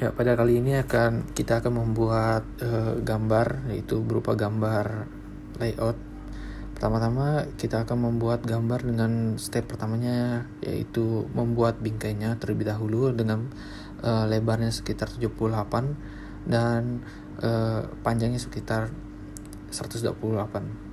Ya, pada kali ini kita akan membuat gambar, yaitu berupa gambar layout. Pertama-tama kita akan membuat gambar dengan step pertamanya, yaitu membuat bingkainya terlebih dahulu dengan lebarnya sekitar 78 dan panjangnya sekitar 128.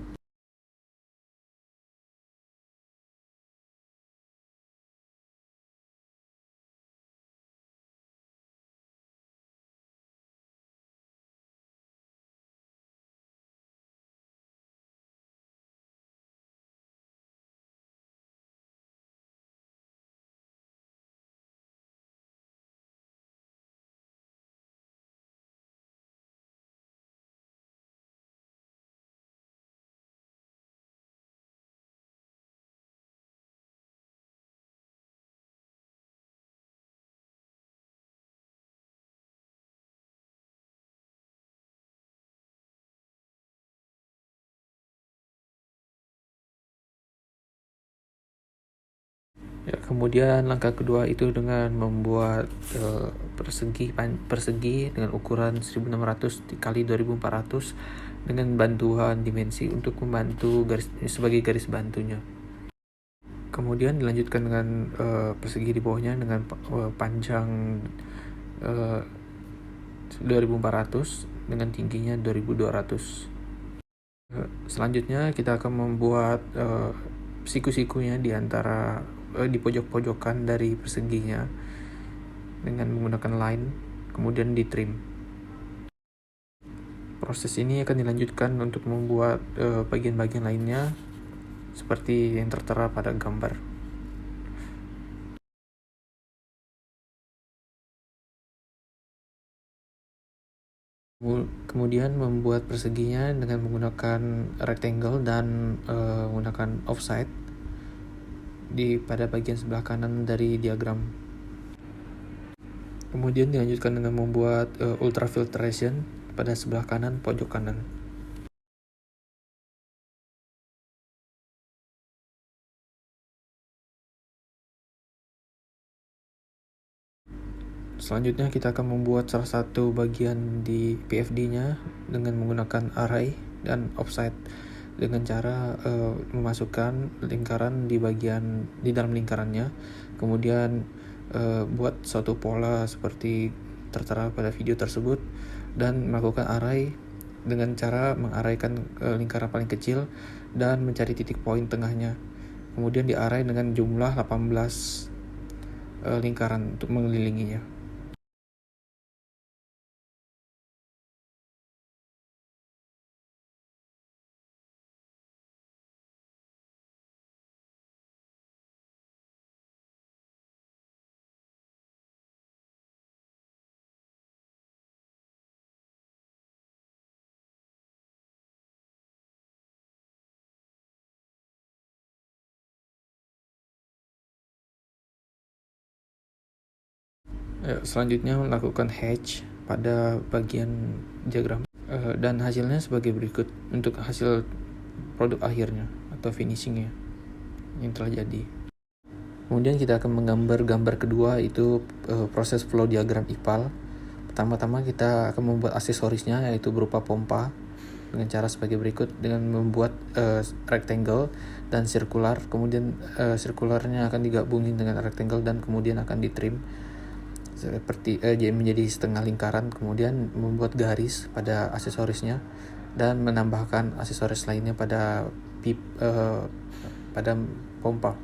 Ya, kemudian langkah kedua itu dengan membuat persegi dengan ukuran 1600 kali 2400 dengan bantuan dimensi untuk membantu sebagai garis bantunya. Kemudian dilanjutkan dengan persegi di bawahnya dengan panjang 2400 dengan tingginya 2200. Selanjutnya kita akan membuat siku-sikunya di pojok-pojokan dari perseginya dengan menggunakan line, kemudian di trim. Proses ini akan dilanjutkan untuk membuat bagian-bagian lainnya seperti yang tertera pada gambar. Kemudian membuat perseginya dengan menggunakan rectangle dan menggunakan offset pada bagian sebelah kanan dari diagram. Kemudian dilanjutkan dengan membuat ultrafiltration pada sebelah kanan pojok kanan. Selanjutnya kita akan membuat salah satu bagian di PFD-nya dengan menggunakan array dan offset dengan cara memasukkan lingkaran di dalam lingkarannya, kemudian buat suatu pola seperti tertera pada video tersebut dan melakukan array dengan cara mengarahkan lingkaran paling kecil dan mencari titik poin tengahnya. Kemudian diarai dengan jumlah 18 lingkaran untuk mengelilinginya. Selanjutnya melakukan hatch pada bagian diagram dan hasilnya sebagai berikut untuk hasil produk akhirnya atau finishingnya yang telah jadi. Kemudian kita akan menggambar gambar kedua, itu proses flow diagram IPAL. Pertama-tama kita akan membuat aksesorisnya, yaitu berupa pompa dengan cara sebagai berikut, dengan membuat rectangle dan circular. Kemudian circularnya akan digabungin dengan rectangle dan kemudian akan ditrim seperti menjadi setengah lingkaran, kemudian membuat garis pada aksesorisnya dan menambahkan aksesoris lainnya pada pada pompa.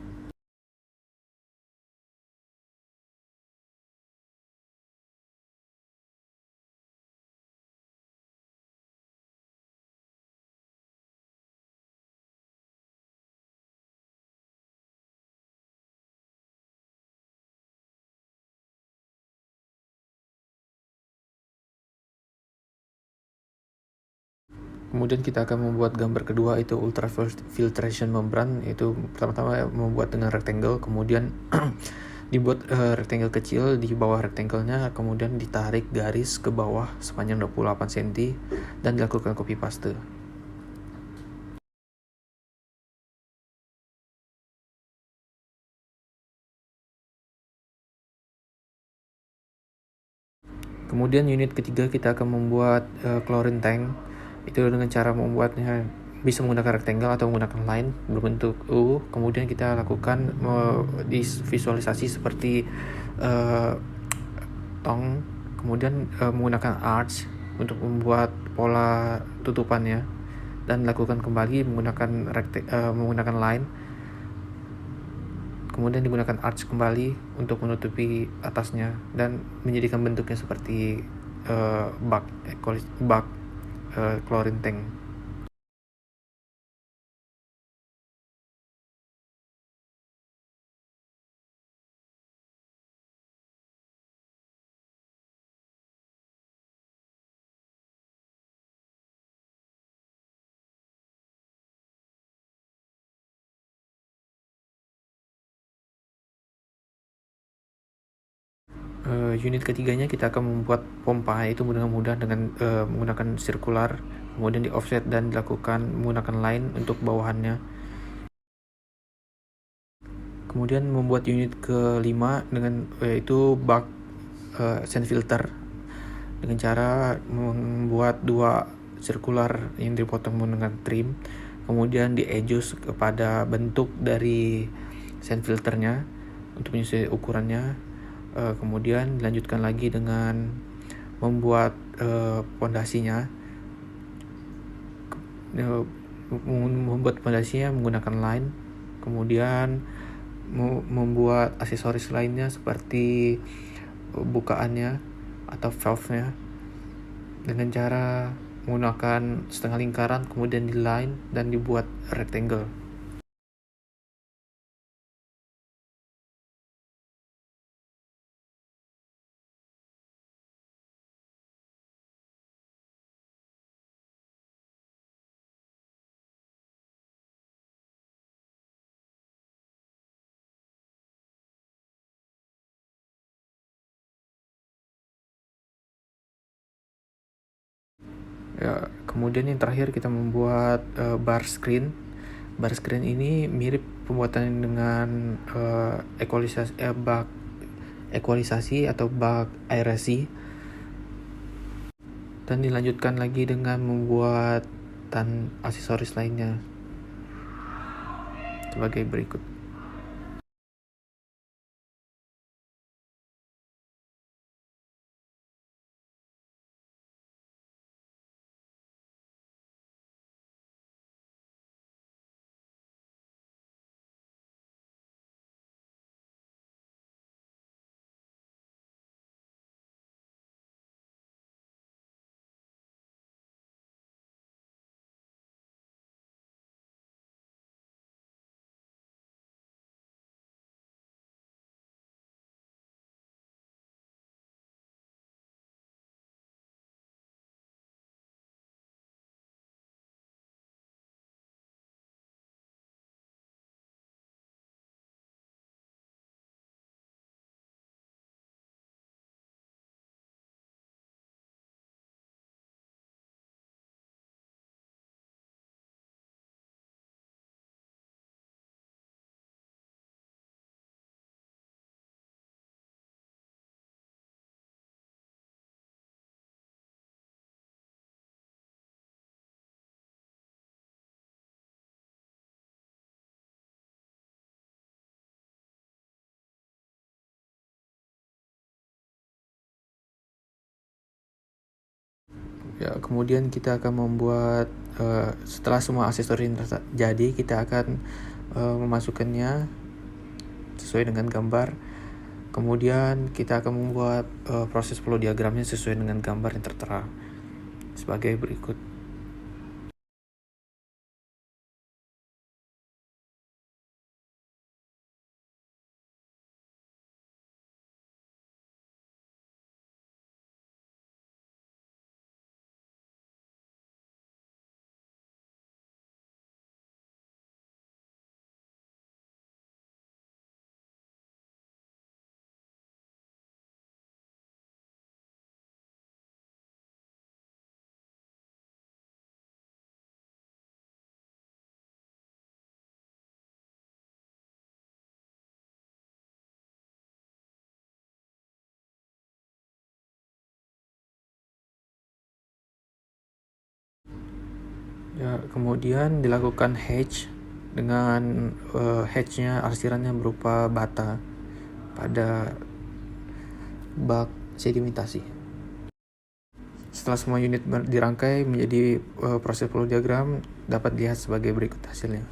Kemudian kita akan membuat gambar kedua, itu ultrafiltration membran, itu pertama-tama membuat dengan rectangle, kemudian dibuat rectangle kecil di bawah rectangle-nya, kemudian ditarik garis ke bawah sepanjang 28 cm dan dilakukan copy paste. Kemudian unit ketiga kita akan membuat chlorine tank. Itu dengan cara membuatnya bisa menggunakan rectangle atau menggunakan line berbentuk U. Kemudian kita lakukan di visualisasi seperti tong. Kemudian menggunakan arch untuk membuat pola tutupannya, dan lakukan kembali menggunakan line. Kemudian digunakan arch kembali untuk menutupi atasnya dan menjadikan bentuknya seperti bak chlorine tank. Unit ketiganya kita akan membuat pompa, itu dengan mudah dengan menggunakan sirkular, kemudian di offset dan dilakukan menggunakan line untuk bawahannya. Kemudian membuat unit kelima dengan yaitu bak sand filter, dengan cara membuat dua sirkular yang dipotong dengan trim, kemudian di-adjust kepada bentuk dari sand filternya untuk menyesuaikan ukurannya. Kemudian dilanjutkan lagi dengan membuat pondasinya. Membuat pondasinya menggunakan line, kemudian membuat aksesoris lainnya seperti bukaannya atau valve-nya dengan cara menggunakan setengah lingkaran, kemudian di line dan dibuat rectangle. Ya, kemudian yang terakhir kita membuat bar screen. Bar screen ini mirip pembuatan dengan bak ekualisasi atau bak aerasi, dan dilanjutkan lagi dengan membuat aksesoris lainnya sebagai berikut. Ya, kemudian kita akan membuat setelah semua aksesori jadi, kita akan memasukkannya sesuai dengan gambar. Kemudian kita akan membuat proses flow diagramnya sesuai dengan gambar yang tertera sebagai berikut. Ya, kemudian dilakukan hatch dengan hatchnya arsirannya berupa bata pada bak sedimentasi. Setelah semua unit dirangkai menjadi proses flow diagram dapat dilihat sebagai berikut hasilnya.